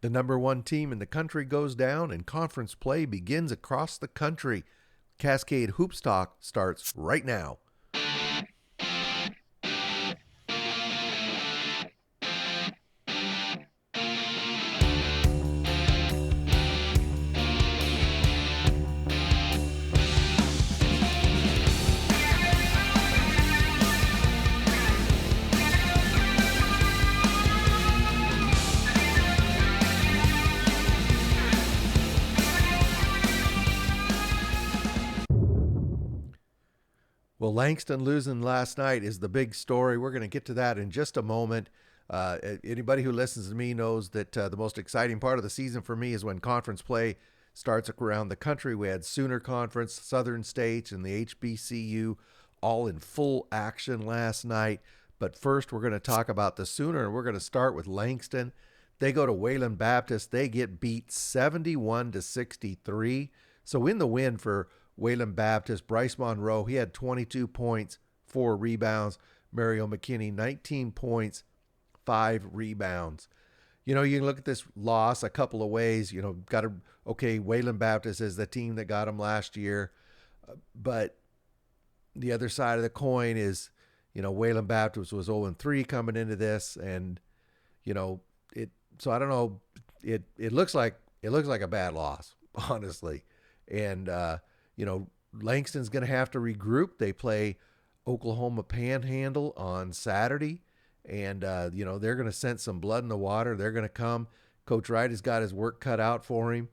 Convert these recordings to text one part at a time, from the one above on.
The number one team in the country goes down and conference play begins across the country. Cascade Hoops Talk starts right now. Well, Langston losing last night is the big story. We're going to get to that in just a moment. Anybody who listens to me knows that the most exciting part of the season for me is when conference play starts around the country. We had Sooner Conference, Southern States, and the HBCU all in full action last night. But first, we're going to talk about the Sooner, and we're going to start with Langston. They go to Wayland Baptist. They get beat 71-63. So in the win for Wayland Baptist, Bryce Monroe, he had 22 points, 4 rebounds. Mario McKinney, 19 points, 5 rebounds. You know, you can look at this loss a couple of ways. You know, Wayland Baptist is the team that got them last year. But the other side of the coin is, you know, Wayland Baptist was 0-3 coming into this. And, you know, so I don't know. It looks like a bad loss, honestly. And, you know, Langston's going to have to regroup. They play Oklahoma Panhandle on Saturday, and you know, they're going to sense some blood in the water. They're going to come. Coach Wright has got his work cut out for him.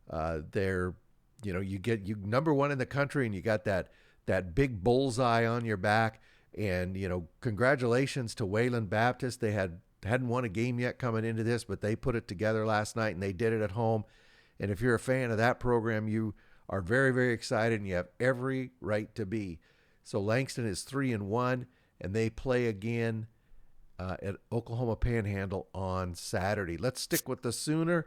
They're, you know, you number one in the country, and you got that big bullseye on your back. And you know, congratulations to Wayland Baptist. They hadn't won a game yet coming into this, but they put it together last night, and they did it at home. And if you're a fan of that program, you are very, very excited, and you have every right to be. So Langston is 3-1, and they play again at Oklahoma Panhandle on Saturday. Let's stick with the Sooner.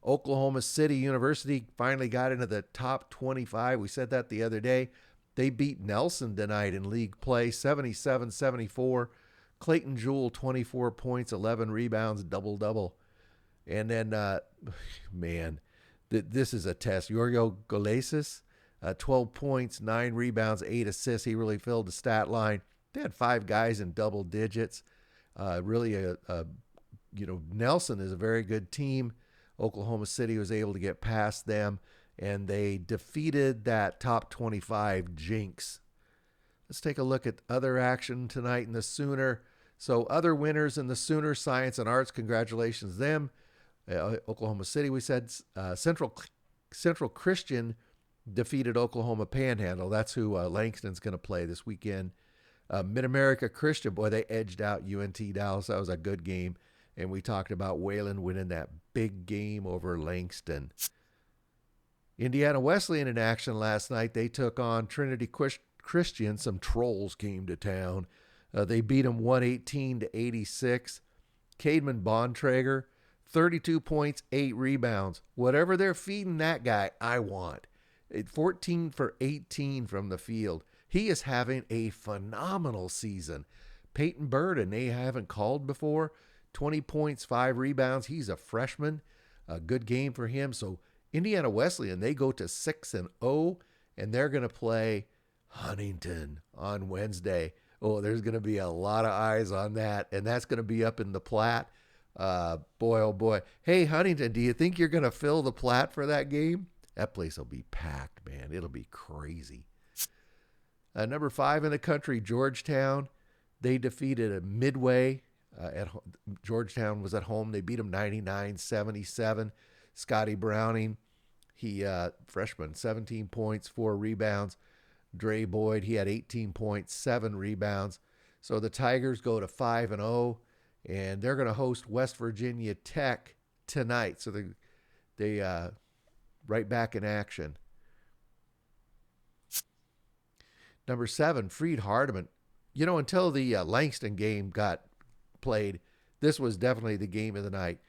Oklahoma City University finally got into the top 25. We said that the other day. They beat Nelson tonight in league play, 77-74. Clayton Jewell, 24 points, 11 rebounds, double-double. And then, man, this is a test. Yorio Golasis, 12 points, 9 rebounds, 8 assists. He really filled the stat line. They had 5 guys in double digits. You know, Nelson is a very good team. Oklahoma City was able to get past them, and they defeated that top 25 jinx. Let's take a look at other action tonight in the Sooner. So other winners in the Sooner, Science and Arts, congratulations them. Oklahoma City, we said. Central Christian defeated Oklahoma Panhandle. That's who Langston's going to play this weekend. Mid-America Christian, boy, they edged out UNT Dallas. That was a good game. And we talked about Wayland winning that big game over Langston. Indiana Wesleyan in action last night. They took on Trinity Christian. Some trolls came to town. They beat them 118-86. Cademan Bontrager, 32 points, 8 rebounds. Whatever they're feeding that guy, I want. 14 for 18 from the field. He is having a phenomenal season. Peyton Burden, they haven't called before. 20 points, 5 rebounds. He's a freshman. A good game for him. So Indiana Wesleyan, they go to 6-0, and they're going to play Huntington on Wednesday. Oh, there's going to be a lot of eyes on that, and that's going to be up in the Platte. Boy, oh boy. Hey, Huntington, do you think you're going to fill the Platte for that game? That place will be packed, man. It'll be crazy. Number 5 in the country, Georgetown. They defeated a Midway. Georgetown was at home. They beat them 99-77. Scotty Browning, he freshman, 17 points, 4 rebounds. Dre Boyd, he had 18 points, 7 rebounds. So the Tigers go to 5-0, and they're going to host West Virginia Tech tonight. So they right back in action. Number 7, Freed Hardeman. You know, until the Langston game got played, this was definitely the game of the night.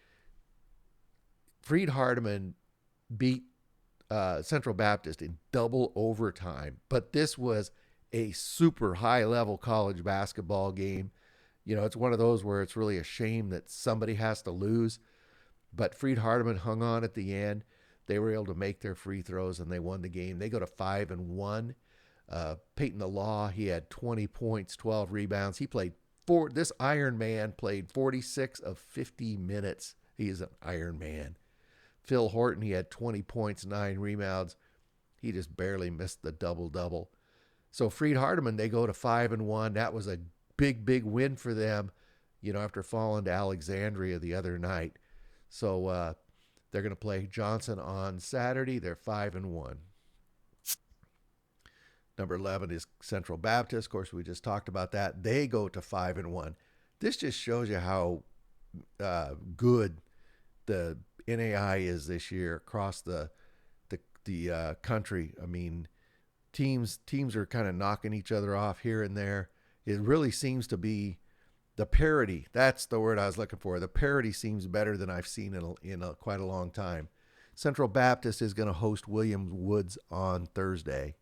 Freed Hardeman beat Central Baptist in double overtime, but this was a super high-level college basketball game. You know, it's one of those where it's really a shame that somebody has to lose. But Freed Hardeman hung on at the end. They were able to make their free throws and they won the game. They go to 5-1. Peyton the Law, he had 20 points, 12 rebounds. He played this Iron Man played 46 of 50 minutes. He is an Iron Man. Phil Horton, he had 20 points, 9 rebounds. He just barely missed the double-double. So Freed Hardeman, they go to 5-1. That was a big, big win for them, after falling to Alexandria the other night. So they're going to play Johnson on Saturday. They're 5-1. Number 11 is Central Baptist. Of course, we just talked about that. They go to 5-1. This just shows you how good the NAI is this year across the country. I mean, teams are kind of knocking each other off here and there. It really seems to be the parity. That's the word I was looking for. The parity seems better than I've seen in quite a long time. Central Baptist is going to host Williams Woods on Thursday.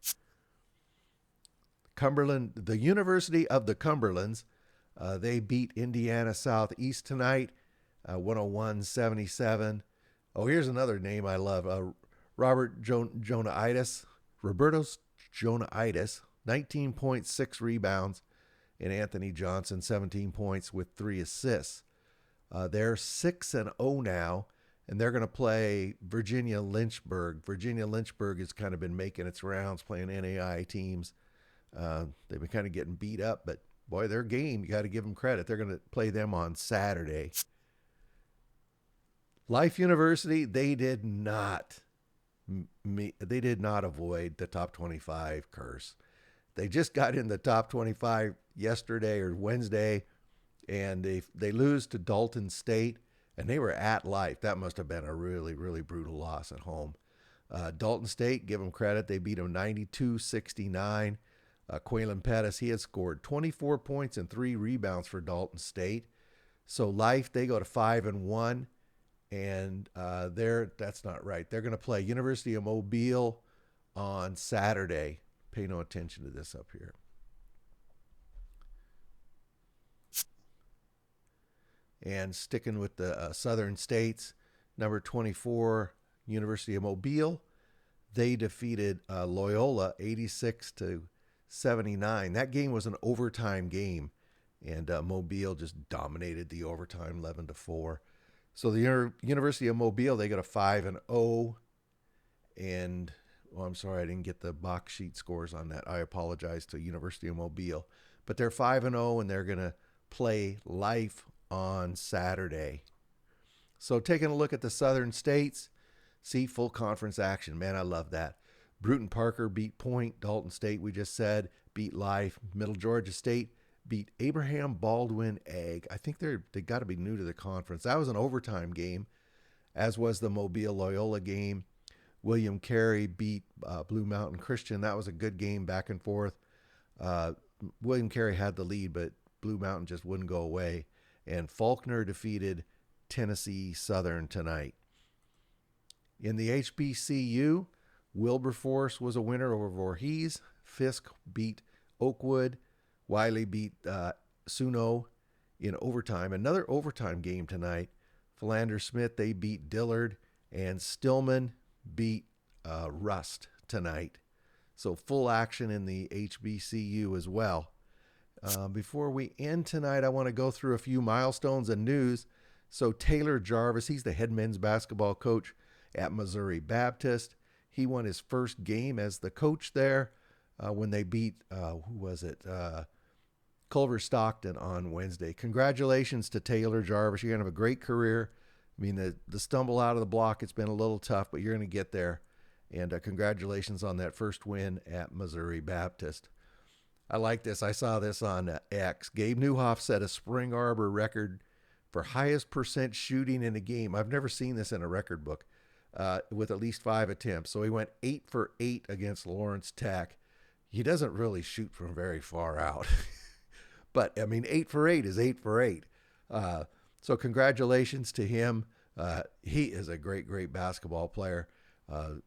Cumberland, the University of the Cumberlands, they beat Indiana Southeast tonight, 101-77. Oh, here's another name I love. Roberto Jonaitis, 19.6 rebounds, and Anthony Johnson, 17 points with 3 assists. They're 6-0 now, and they're going to play Virginia Lynchburg. Virginia Lynchburg has kind of been making its rounds playing NAI teams. They've been kind of getting beat up, but boy, their game, you got to give them credit. They're going to play them on Saturday. Life University, they did not avoid the top 25 curse. They just got in the top 25 yesterday or Wednesday, and they lose to Dalton State, and they were at Life. That must have been a really, really brutal loss at home. Dalton State, give them credit. They beat them 92-69. Wayland Baptist, he had scored 24 points and 3 rebounds for Dalton State. So Life, they go to 5-1, and that's not right. They're going to play University of Mobile on Saturday. Pay no attention to this up here. And sticking with the Southern States, number 24, University of Mobile, they defeated Loyola 86-79. That game was an overtime game, and Mobile just dominated the overtime 11-4. So the University of Mobile, they got a 5-0, and I'm sorry I didn't get the box sheet scores on that. I apologize to University of Mobile, but they're 5-0, and they're going to play Life on Saturday. So taking a look at the Southern States, see full conference action. Man, I love that. Bruton Parker beat Point. Dalton State, we just said, beat Life. Middle Georgia State beat Abraham Baldwin Egg. I think they got to be new to the conference. That was an overtime game, as was the Mobile Loyola game. William Carey beat Blue Mountain Christian. That was a good game, back and forth. William Carey had the lead, but Blue Mountain just wouldn't go away. And Faulkner defeated Tennessee Southern tonight. In the HBCU, Wilberforce was a winner over Voorhees. Fisk beat Oakwood. Wiley beat Suno in overtime. Another overtime game tonight. Philander Smith, they beat Dillard. And Stillman beat Rust tonight. So full action in the HBCU as well. Before we end tonight, I want to go through a few milestones and news. So Taylor Jarvis, he's the head men's basketball coach at Missouri Baptist. He won his first game as the coach there when they beat, Culver Stockton on Wednesday. Congratulations to Taylor Jarvis. You're going to have a great career. I mean, the stumble out of the block, it's been a little tough, but you're going to get there. And congratulations on that first win at Missouri Baptist. I like this. I saw this on X. Gabe Newhoff set a Spring Arbor record for highest percent shooting in a game. I've never seen this in a record book with at least 5 attempts. So he went 8 for 8 against Lawrence Tech. He doesn't really shoot from very far out. But, I mean, 8 for 8 is 8 for 8. So congratulations to him. He is a great, great basketball player.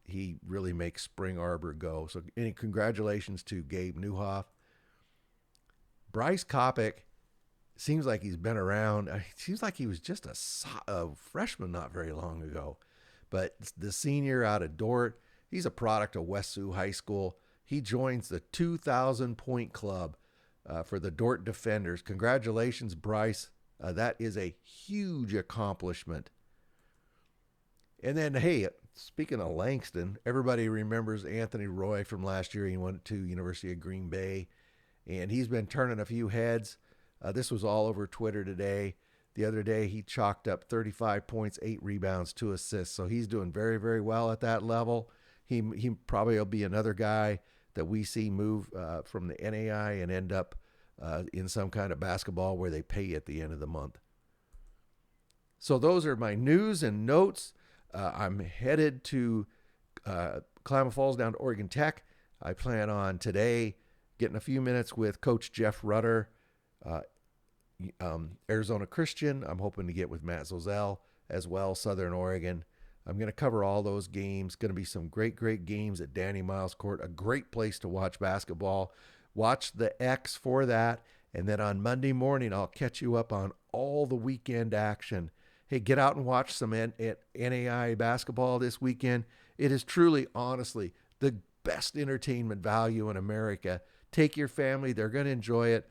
He really makes Spring Arbor go. So any congratulations to Gabe Newhoff. Bryce Kopic seems like he's been around. It seems like he was just a freshman not very long ago. But the senior out of Dort, he's a product of West Sioux High School. He joins the 2,000-point club for the Dort Defenders. Congratulations, Bryce. That is a huge accomplishment. And then, hey, speaking of Langston, everybody remembers Anthony Roy from last year. He went to University of Green Bay, and he's been turning a few heads. This was all over Twitter today. The other day, he chalked up 35 points, 8 rebounds, 2 assists. So he's doing very, very well at that level. He probably will be another guy that we see move from the NAI and end up in some kind of basketball where they pay at the end of the month. So those are my news and notes. I'm headed to Klamath Falls down to Oregon Tech. I plan on today getting a few minutes with Coach Jeff Rutter, Arizona Christian. I'm hoping to get with Matt Zozell as well, Southern Oregon. I'm going to cover all those games. Going to be some great, great games at Danny Miles Court. A great place to watch basketball. Watch the X for that. And then on Monday morning, I'll catch you up on all the weekend action. Hey, get out and watch some NAIA basketball this weekend. It is truly, honestly, the best entertainment value in America. Take your family. They're going to enjoy it.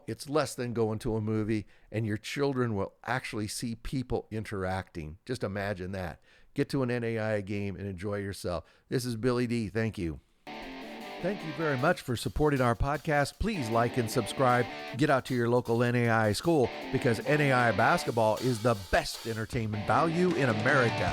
It's less than going to a movie, and your children will actually see people interacting. Just imagine that. Get to an NAIA game and enjoy yourself. This is Billy D. Thank you. Thank you very much for supporting our podcast. Please like and subscribe. Get out to your local NAIA school because NAIA basketball is the best entertainment value in America.